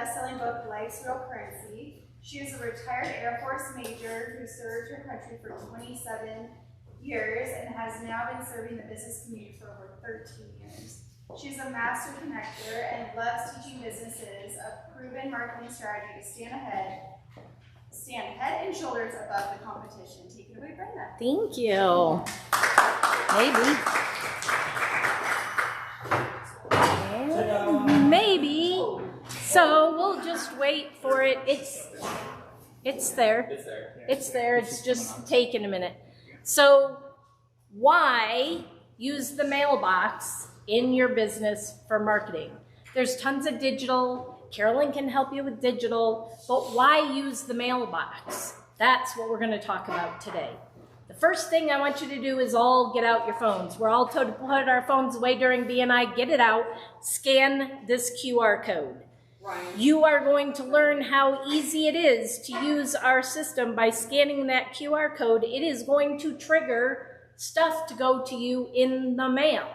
best-selling book, Life's Real Currency. She is a retired Air Force major who served her country for 27 years and has now been serving the business community for over 13 years. She's a master connector and loves teaching businesses a proven marketing strategy to stand head and shoulders above the competition. Take it away, Brenda. Thank you. Maybe. So we'll just wait for it. It's there. It's there. It's just taking a minute. So why use the mailbox in your business for marketing? There's tons of digital. Carolyn can help you with digital, but why use the mailbox? That's what we're going to talk about today. The first thing I want you to do is all get out your phones. We're all told to put our phones away during BNI. Get it out. Scan this QR code. You are going to learn how easy it is to use our system by scanning that QR code. It is going to trigger stuff to go to you in the mail,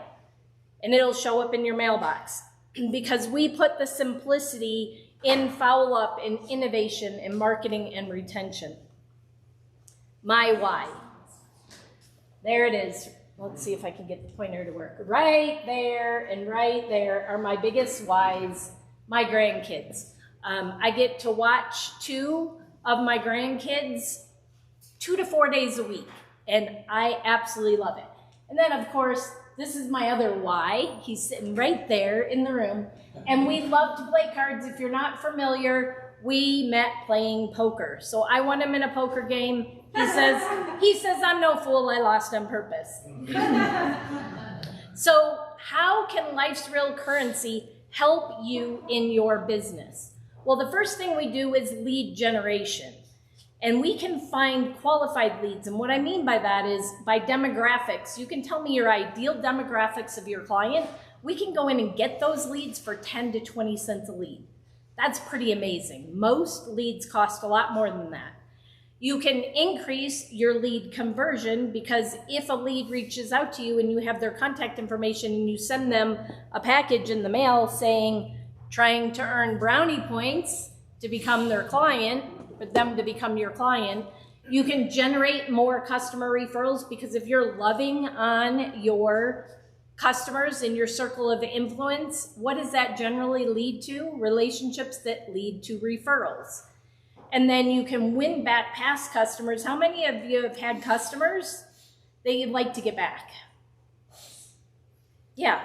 and it'll show up in your mailbox because we put the simplicity in follow-up and innovation in marketing and retention. My why. There it is. Let's see if I can get the pointer to work. Right there and right there are my biggest whys. My grandkids. I get to watch 2 of my grandkids 2 to 4 days a week, and I absolutely love it. And then, of course, this is my other why. He's sitting right there in the room, and we love to play cards. If you're not familiar, we met playing poker. So I won him in a poker game. He says, I'm no fool, I lost on purpose. So how can Life's Real Currency help you in your business? Well, the first thing we do is lead generation. And we can find qualified leads. And what I mean by that is by demographics. You can tell me your ideal demographics of your client. We can go in and get those leads for 10 to 20 cents a lead. That's pretty amazing. Most leads cost a lot more than that. You can increase your lead conversion because if a lead reaches out to you and you have their contact information and you send them a package in the mail saying, trying to earn brownie points to become their client, for them to become your client, you can generate more customer referrals because if you're loving on your customers in your circle of influence, what does that generally lead to? Relationships that lead to referrals. And then you can win back past customers. How many of you have had customers that you'd like to get back? Yeah.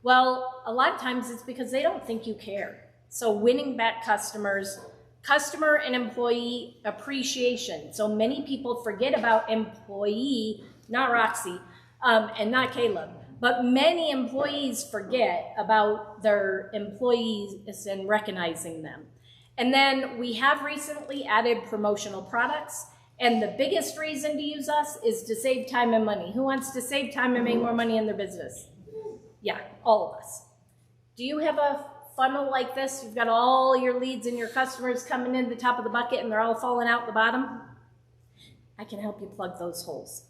Well, a lot of times it's because they don't think you care. So winning back customers, customer and employee appreciation. So many people forget about employee, not Roxy, and not Caleb, but many employees forget about their employees and recognizing them. And then we have recently added promotional products. And the biggest reason to use us is to save time and money. Who wants to save time and make more money in their business? Yeah, all of us. Do you have a funnel like this? You've got all your leads and your customers coming in the top of the bucket and they're all falling out the bottom? I can help you plug those holes.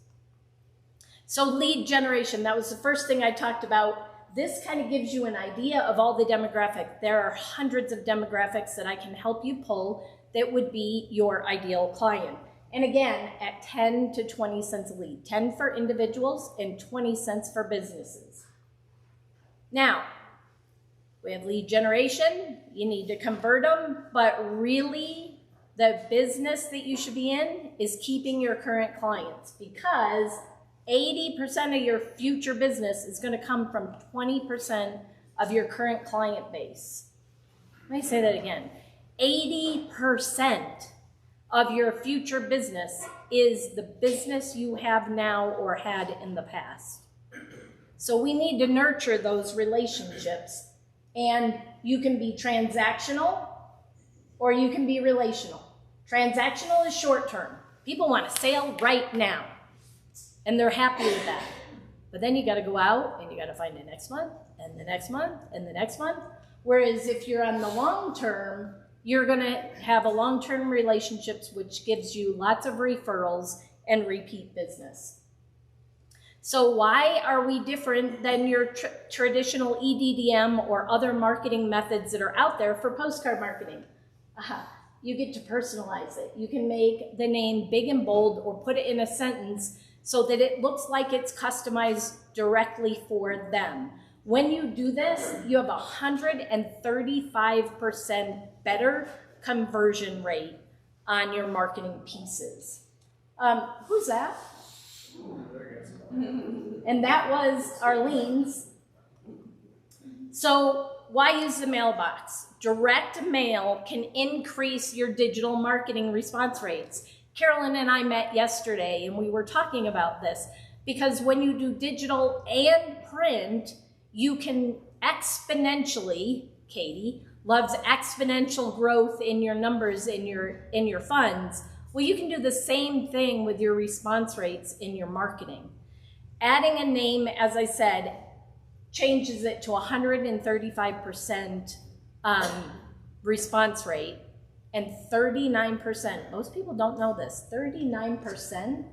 So lead generation, that was the first thing I talked about. This kind of gives you an idea of all the demographic. There are hundreds of demographics that I can help you pull that would be your ideal client. And again, at 10 to 20 cents a lead, 10 for individuals and 20 cents for businesses. Now, we have lead generation. You need to convert them, but really the business that you should be in is keeping your current clients because 80% of your future business is going to come from 20% of your current client base. Let me say that again. 80% of your future business is the business you have now or had in the past. So we need to nurture those relationships, and you can be transactional or you can be relational. Transactional is short term. People want a sale right now. And they're happy with that. But then you got to go out and you got to find the next month and the next month and the next month. Whereas if you're on the long term, you're going to have a long-term relationships, which gives you lots of referrals and repeat business. So why are we different than your traditional EDDM or other marketing methods that are out there for postcard marketing? You get to personalize it. You can make the name big and bold or put it in a sentence so that it looks like it's customized directly for them. When you do this, you have 135% better conversion rate on your marketing pieces. Who's that? And that was Arlene's. So why use the mailbox? Direct mail can increase your digital marketing response rates. Carolyn and I met yesterday and we were talking about this because when you do digital and print, you can exponentially, Katie loves exponential growth in your numbers in your funds. Well, you can do the same thing with your response rates in your marketing. Adding a name, as I said, changes it to 135% response rate and 39%. Most people don't know this. 39%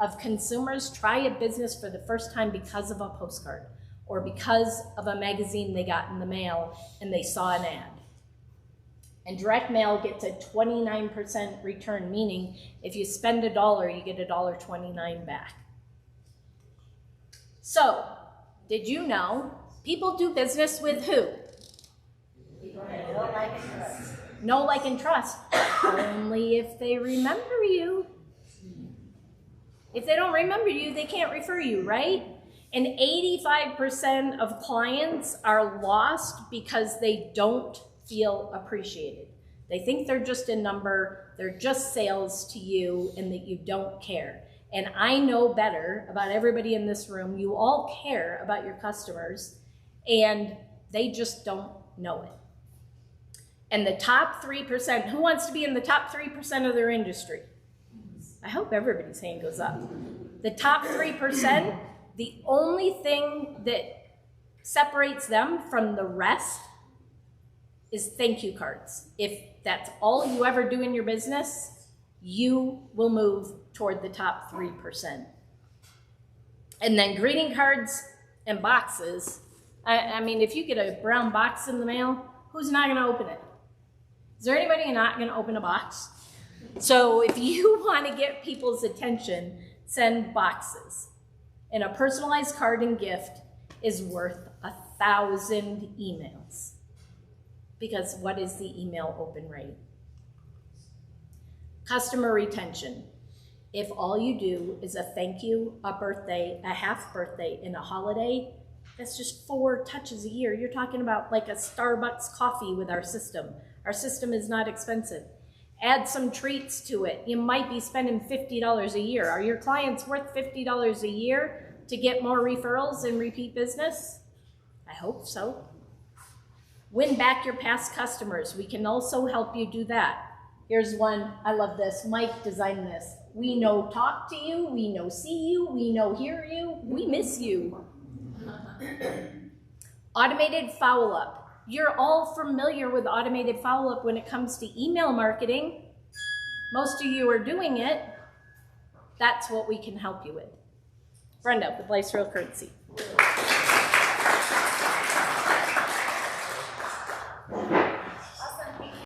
of consumers try a business for the first time because of a postcard or because of a magazine they got in the mail and they saw an ad. And direct mail gets a 29% return, meaning if you spend $1, you get $1.29 back. So, did you know people do business with who? Know, like, and trust. Only if they remember you. If they don't remember you, they can't refer you, right? And 85% of clients are lost because they don't feel appreciated. They think they're just a number, they're just sales to you, and that you don't care. And I know better about everybody in this room. You all care about your customers, and they just don't know it. And the top 3%, who wants to be in the top 3% of their industry? I hope everybody's hand goes up. The top 3%, the only thing that separates them from the rest is thank you cards. If that's all you ever do in your business, you will move toward the top 3%. And then greeting cards and boxes. I mean, if you get a brown box in the mail, who's not gonna open it? Is there anybody not gonna open a box? So if you wanna get people's attention, send boxes. And a personalized card and gift is worth 1,000 emails. Because what is the email open rate? Customer retention. If all you do is a thank you, a birthday, a half birthday, and a holiday, that's just 4 touches a year. You're talking about like a Starbucks coffee with our system. Our system is not expensive. Add some treats to it. You might be spending $50 a year. Are your clients worth $50 a year to get more referrals and repeat business? I hope so. Win back your past customers. We can also help you do that. Here's one, I love this. Mike designed this. We know talk to you, we know see you, we know hear you, we miss you. Automated follow-up. You're all familiar with automated follow-up when it comes to email marketing. Most of you are doing it. That's what we can help you with. Brenda with Life's Real Currency.